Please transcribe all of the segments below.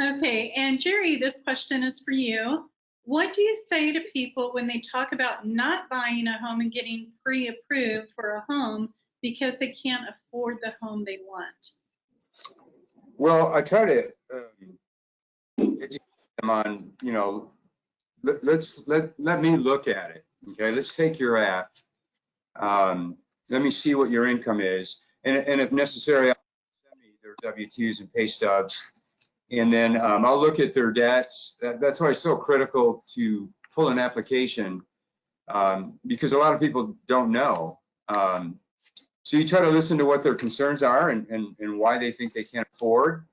Okay, and Jerry, this question is for you. What do you say to people when they talk about not buying a home and getting pre-approved for a home because they can't afford the home they want? Well, I try to educate them on, let me look at it. Okay, let's take your app. Let me see what your income is, and if necessary, I'll send me their W-2s and pay stubs, and then I'll look at their debts. That's why it's so critical to pull an application, because a lot of people don't know. So you try to listen to what their concerns are and why they think they can't afford,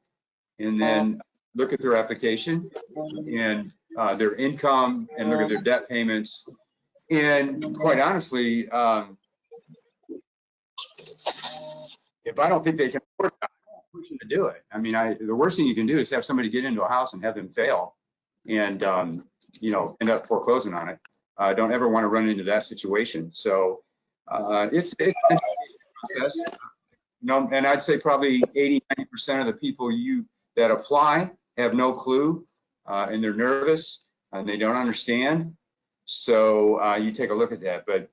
and then look at their application and their income and look at their debt payments. And quite honestly, if I don't think they can afford it, I'm pushing to do it. I mean, the worst thing you can do is have somebody get into a house and have them fail and, end up foreclosing on it. Don't ever want to run into that situation. So it's an education process. And I'd say probably 80–90% of the people that apply have no clue, and they're nervous and they don't understand. So you take a look at that. But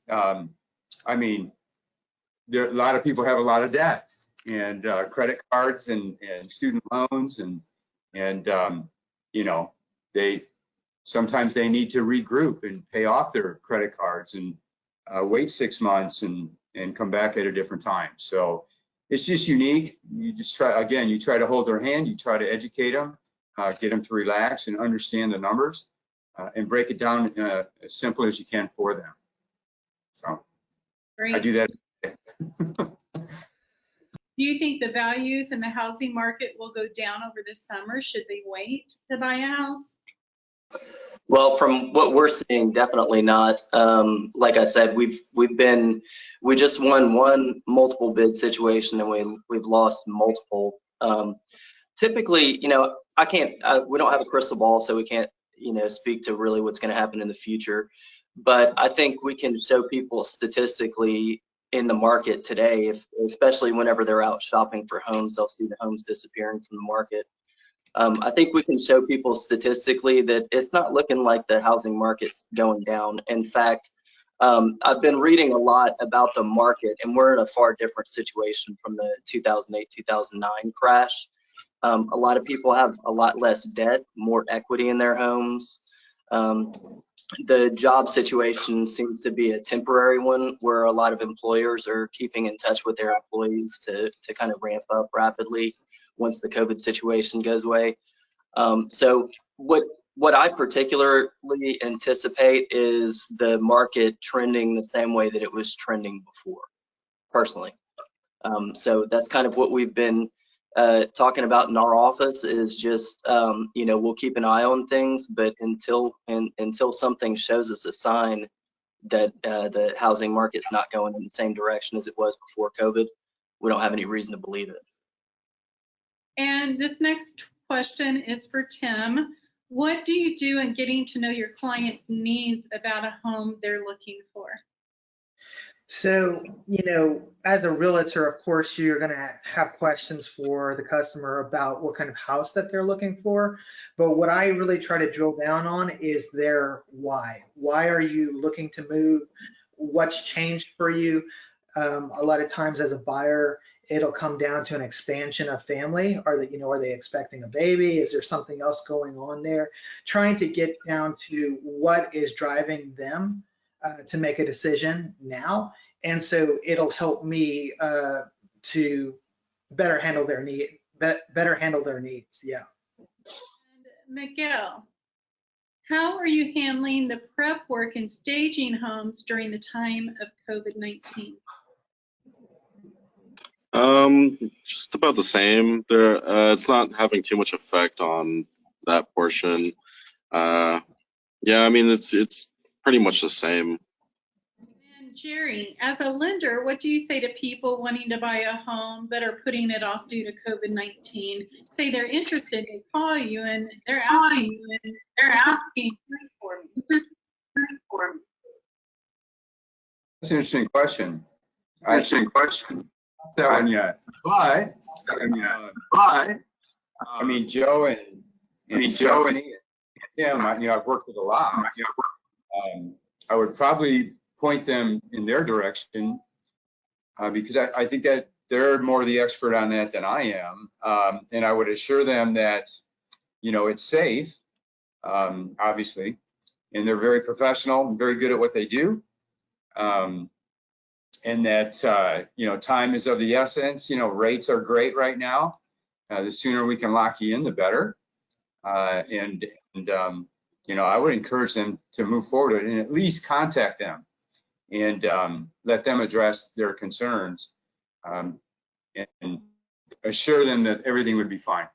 I mean, a lot of people have a lot of debt and credit cards and student loans and sometimes they need to regroup and pay off their credit cards and wait 6 months and come back at a different time. So it's just unique. You just you try to hold their hand, you try to educate them, get them to relax and understand the numbers, and break it down as simple as you can for them. So great. I do that. Do you think the values in the housing market will go down over the summer? Should they wait to buy a house? Well, from what we're seeing, definitely not. Like I said, we just won one multiple bid situation and we've lost multiple. Typically, we don't have a crystal ball, so we can't, speak to really what's going to happen in the future. But I think we can show people statistically in the market today, especially whenever they're out shopping for homes, they'll see the homes disappearing from the market. I think we can show people statistically that it's not looking like the housing market's going down. In fact, I've been reading a lot about the market, and we're in a far different situation from the 2008-2009 crash. A lot of people have a lot less debt, more equity in their homes. The job situation seems to be a temporary one where a lot of employers are keeping in touch with their employees to kind of ramp up rapidly once the COVID situation goes away. So what I particularly anticipate is the market trending the same way that it was trending before, personally. So that's kind of what we've been talking about in our office is just, we'll keep an eye on things, but until something shows us a sign that the housing market's not going in the same direction as it was before COVID, we don't have any reason to believe it. And this next question is for Tim. What do you do in getting to know your client's needs about a home they're looking for? So, as a realtor, of course, you're going to have questions for the customer about what kind of house that they're looking for. But what I really try to drill down on is their why. Why are you looking to move? What's changed for you? A lot of times as a buyer, it'll come down to an expansion of family. Are they expecting a baby? Is there something else going on there? Trying to get down to what is driving them to make a decision now. And so it'll help me to better handle their needs. Yeah. And Miguel, how are you handling the prep work and staging homes during the time of COVID-19? Just about the same. It's not having too much effect on that portion. Yeah, I mean it's pretty much the same. And Jerry, as a lender, what do you say to people wanting to buy a home that are putting it off due to COVID-19? Say they're interested, they call you and they're asking you, and they're asking for me. This is for me. That's an interesting question. Not that one yet. But I mean, Joe and Stephanie and Tim, I've worked with a lot. I would probably point them in their direction because I think that they're more the expert on that than I am. And I would assure them that, it's safe, obviously, and they're very professional and very good at what they do. And that, time is of the essence. Rates are great right now. The sooner we can lock you in, the better. I would encourage them to move forward and at least contact them and let them address their concerns and assure them that everything would be fine.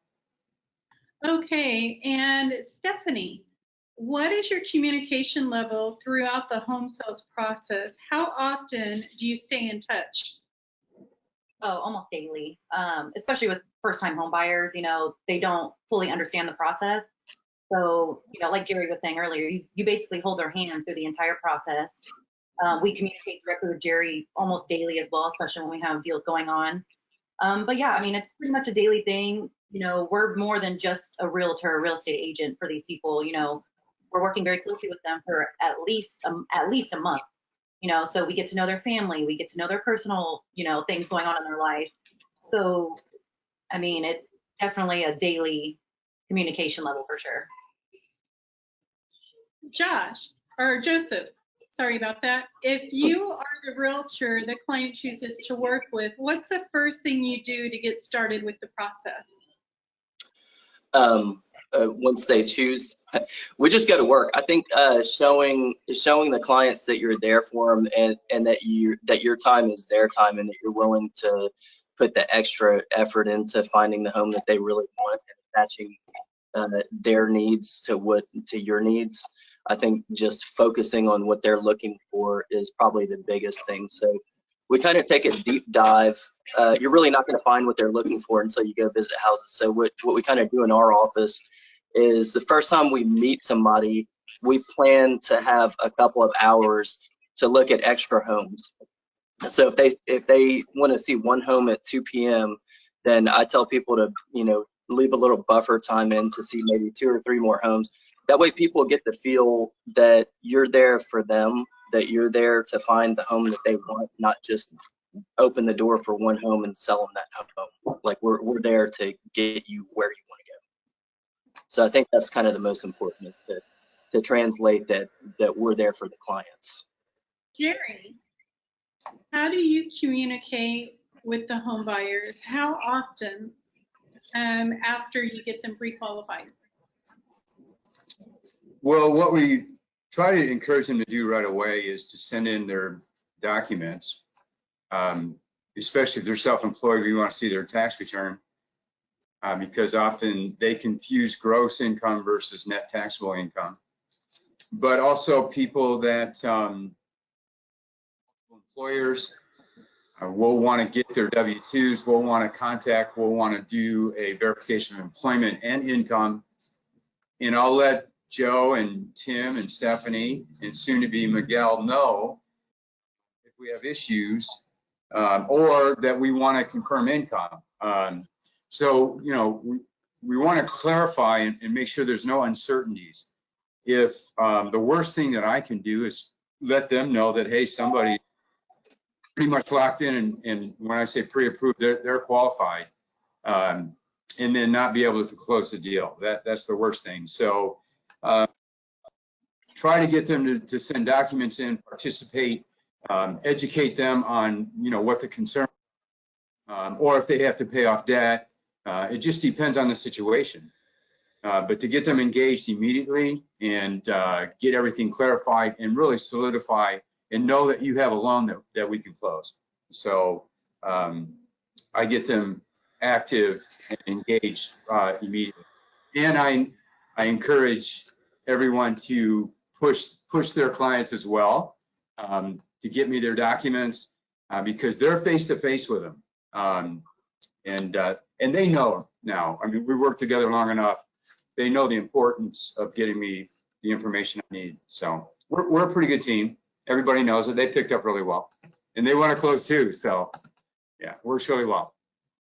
Okay, and Stephanie, what is your communication level throughout the home sales process? How often do you stay in touch? Oh, almost daily, especially with first-time home buyers. They don't fully understand the process. So, like Jerry was saying earlier, you basically hold their hand through the entire process. We communicate directly with Jerry almost daily as well, especially when we have deals going on. But yeah, I mean, it's pretty much a daily thing. We're more than just a realtor, a real estate agent for these people. We're working very closely with them for at least a month. So we get to know their family, we get to know their personal, things going on in their life. So, I mean, it's definitely a daily communication level for sure. Josh, or Joseph, sorry about that. If you are the realtor the client chooses to work with, what's the first thing you do to get started with the process? Once they choose, we just go to work. I think showing the clients that you're there for them and that your time is their time and that you're willing to put the extra effort into finding the home that they really want and matching their needs to your needs. I think just focusing on what they're looking for is probably the biggest thing. So we kind of take a deep dive. You're really not going to find what they're looking for until you go visit houses. So what we kind of do in our office is the first time we meet somebody, we plan to have a couple of hours to look at extra homes. So if they want to see one home at 2 p.m., then I tell people to leave a little buffer time in to see maybe 2 or 3 more homes. That way people get the feel that you're there for them, that you're there to find the home that they want, not just open the door for one home and sell them that home. Like we're there to get you where you want to go. So I think that's kind of the most important, is to translate that we're there for the clients. Jerry, how do you communicate with the home buyers? How often after you get them pre-qualified? Well, what we try to encourage them to do right away is to send in their documents, especially if they're self-employed. We want to see their tax return because often they confuse gross income versus net taxable income. But also people that employers will want to get their W-2s, will want to contact, will want to do a verification of employment and income. And I'll let Joe and Tim and Stephanie and soon to be Miguel know if we have issues or that we want to confirm income. So, we want to clarify and make sure there's no uncertainties. If the worst thing that I can do is let them know that, hey, somebody pretty much locked in, and when I say pre-approved, they're qualified, and then not be able to close the deal. That's the worst thing. So try to get them to send documents in, participate, educate them on what the concern, or if they have to pay off debt. It just depends on the situation. But to get them engaged immediately and get everything clarified and really solidify and know that you have a loan that we can close. So I get them active and engaged immediately. And I encourage everyone to push their clients as well to get me their documents because they're face to face with them. And they know now. I mean, we worked together long enough. They know the importance of getting me the information I need. So we're a pretty good team. Everybody knows it. They picked up really well, and they want to close too. So yeah, works really well.